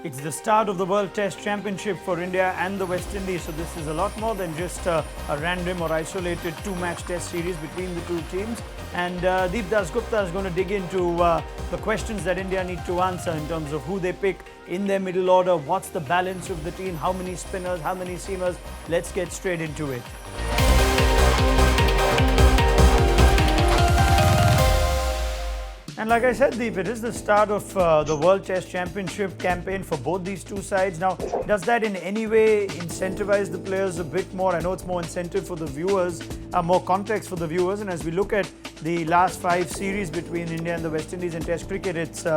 It's the start of the World Test Championship for India and the West Indies. So this is a lot more than just a random or isolated two-match test series between the two teams. And Deep Dasgupta is going to dig into the questions that India need to answer in terms of who they pick in their middle order, what's the balance of the team, how many spinners, how many seamers. Let's get straight into it. And like I said, Deep, it is the start of the World Test Championship campaign for both these two sides. Now, does that in any way incentivize the players a bit more? I know it's more incentive for the viewers, more context for the viewers. And as we look at the last 5 series between India and the West Indies in Test cricket, it's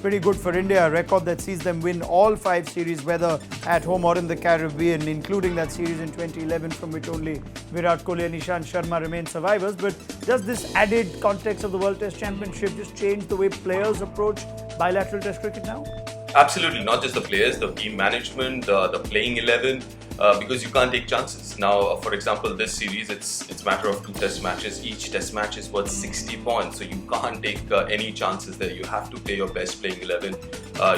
pretty good for India, a record that sees them win all 5 series, whether at home or in the Caribbean, including that series in 2011 from which only Virat Kohli and Ishant Sharma remain survivors. But does this added context of the World Test Championship just change the way players approach bilateral Test cricket now? Absolutely, not just the players, the team management, the playing 11, because you can't take chances. Now, for example, this series, it's a matter of 2 test matches. Each test match is worth 60 points, so you can't take any chances there. You have to play your best playing 11.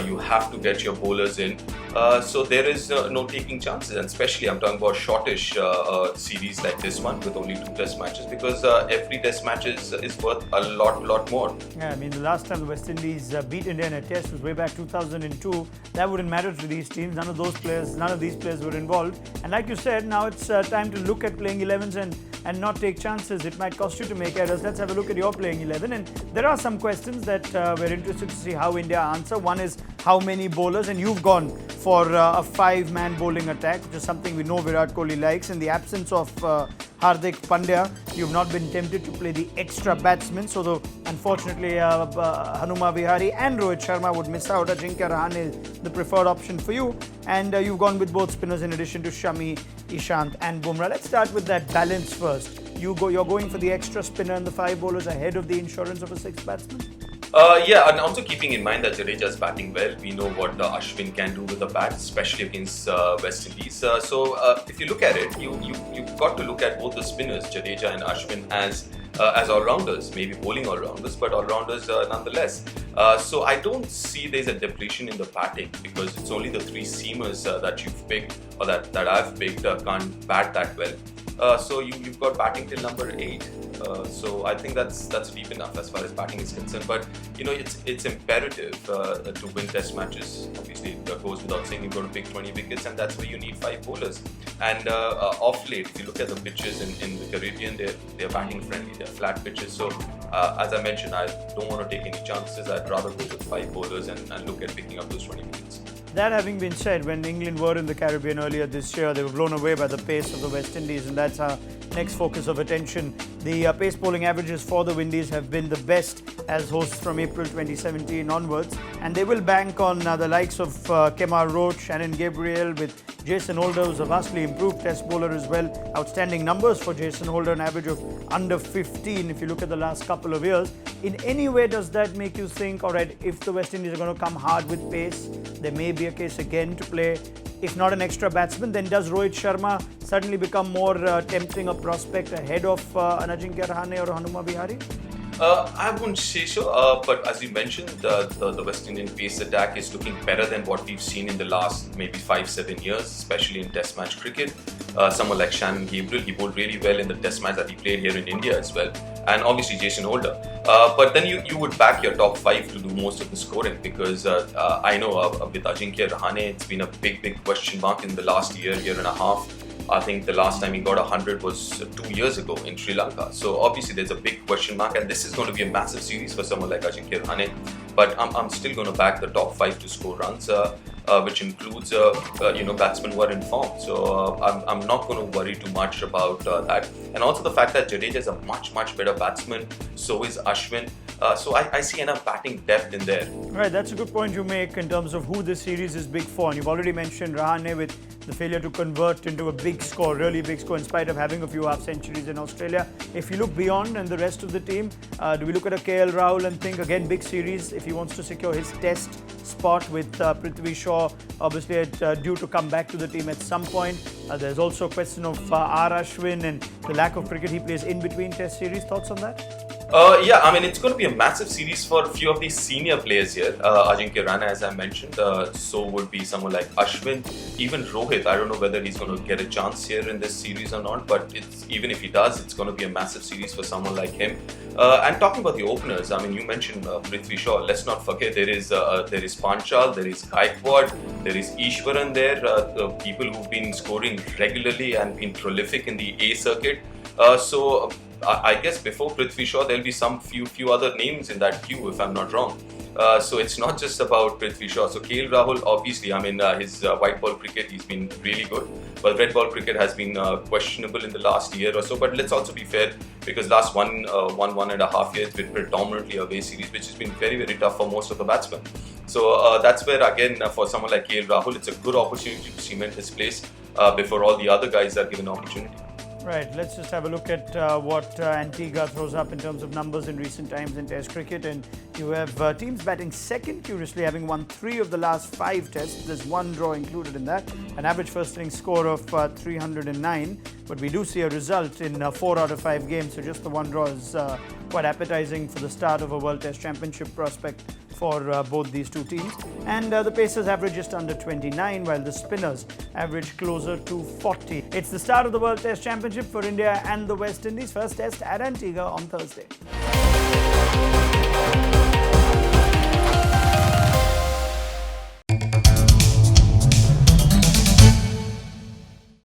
You have to get your bowlers in. So there is no taking chances, and especially I'm talking about shortish series like this one with only 2 test matches, because every test match is worth a lot more. Yeah, I mean, the last time the West Indies beat India in a test was way back 2002. That wouldn't matter to these teams. None of these players were involved. And like you said, now it's time to look at playing 11s and not take chances. It might cost you to make errors. Let's have a look at your playing 11. And there are some questions that we're interested to see how India answer. One is how many bowlers, and you've gone for a 5-man bowling attack, which is something we know Virat Kohli likes. In the absence of Hardik Pandya, you've not been tempted to play the extra batsmen. So, unfortunately, Hanuma Vihari and Rohit Sharma would miss out. Ajinkya Rahane is the preferred option for you. And you've gone with both spinners in addition to Shami, Ishant and Bumrah. Let's start with that balance first. You're going for the extra spinner and the 5 bowlers ahead of the insurance of a 6th batsman? Yeah, and also keeping in mind that Jadeja is batting well. We know what Ashwin can do with the bat, especially against West Indies. So if you look at it, you've got to look at both the spinners, Jadeja and Ashwin, as all-rounders, maybe bowling all-rounders, but all-rounders nonetheless. So I don't see there's a depletion in the batting, because it's only the 3 seamers that you've picked, or that I've picked, can't bat that well. So you've got batting till number 8. So I think that's deep enough as far as batting is concerned. But it's imperative to win Test matches. Obviously, it goes without saying you've got to pick 20 wickets, and that's where you need 5 bowlers. And off late, if you look at the pitches in the Caribbean, they're batting friendly. They're flat pitches. So as I mentioned, I don't want to take any chances. I'd rather go with 5 bowlers and look at picking up those 20 wickets. That having been said, when England were in the Caribbean earlier this year, they were blown away by the pace of the West Indies, and that's our next focus of attention. The pace bowling averages for the Windies have been the best as hosts from April 2017 onwards, and they will bank on the likes of Kemar Roach, Shannon Gabriel, with Jason Holder, who's a vastly improved test bowler as well. Outstanding numbers for Jason Holder, an average of under 15 if you look at the last couple of years. In any way, does that make you think, all right, if the West Indies are going to come hard with pace, there may be a case again to play, if not an extra batsman, then does Rohit Sharma suddenly become more tempting a prospect ahead of an Ajinkya Rahane or Hanuma Vihari? I wouldn't say so, but as you mentioned, the West Indian pace attack is looking better than what we've seen in the last maybe 5-7 years, especially in Test match cricket. Someone like Shannon Gabriel, he bowled really well in the Test match that he played here in India as well, and obviously Jason Holder. But then you would back your top 5 to do most of the scoring, because I know with Ajinkya Rahane, it's been a big question mark in the last year and a half. I think the last time he got 100 was 2 years ago in Sri Lanka. So obviously there's a big question mark, and this is going to be a massive series for someone like Ajinkya Rahane. But I'm still going to back the top 5 to score runs, which includes batsmen who are in form. So I'm not going to worry too much about that. And also the fact that Jadeja is a much better batsman. So is Ashwin. So I see enough batting depth in there. Right, that's a good point you make in terms of who this series is big for. And you've already mentioned Rahane with the failure to convert into a big score, really big score, in spite of having a few half-centuries in Australia. If you look beyond and the rest of the team, do we look at a KL Rahul and think, again, big series, if he wants to secure his test spot with Prithvi Shaw, obviously due to come back to the team at some point. There's also a question of R. Ashwin and the lack of cricket he plays in between test series. Thoughts on that? Yeah, I mean, it's going to be a massive series for a few of these senior players here. Ajinkya Rana, as I mentioned, so would be someone like Ashwin, even Rohit. I don't know whether he's going to get a chance here in this series or not, but even if he does, it's going to be a massive series for someone like him. And talking about the openers, I mean, you mentioned Prithvi Shaw. Let's not forget there is Panchal, there is Gaikwad, there is Ishwaran there, the people who've been scoring regularly and been prolific in the A circuit. I guess before Prithvi Shaw, there'll be some few other names in that queue, if I'm not wrong. So it's not just about Prithvi Shaw. So KL Rahul, obviously, I mean, his white ball cricket, he's been really good. But red ball cricket has been questionable in the last year or so. But let's also be fair, because last one and a half years, it's been predominantly a away series, which has been very, very tough for most of the batsmen. So that's where, again, for someone like KL Rahul, it's a good opportunity to cement his place before all the other guys are given opportunity. Right, let's just have a look at what Antigua throws up in terms of numbers in recent times in Test cricket. And you have teams batting second, curiously, having won 3 of the last 5 Tests. There's 1 draw included in that. An average first innings score of 309. But we do see a result in 4 out of 5 games. So just the 1 draw is quite appetizing for the start of a World Test Championship prospect for both these two teams. And the Pacers average just under 29, while the spinners average closer to 40. It's the start of the World Test Championship for India and the West Indies. First test at Antigua on Thursday.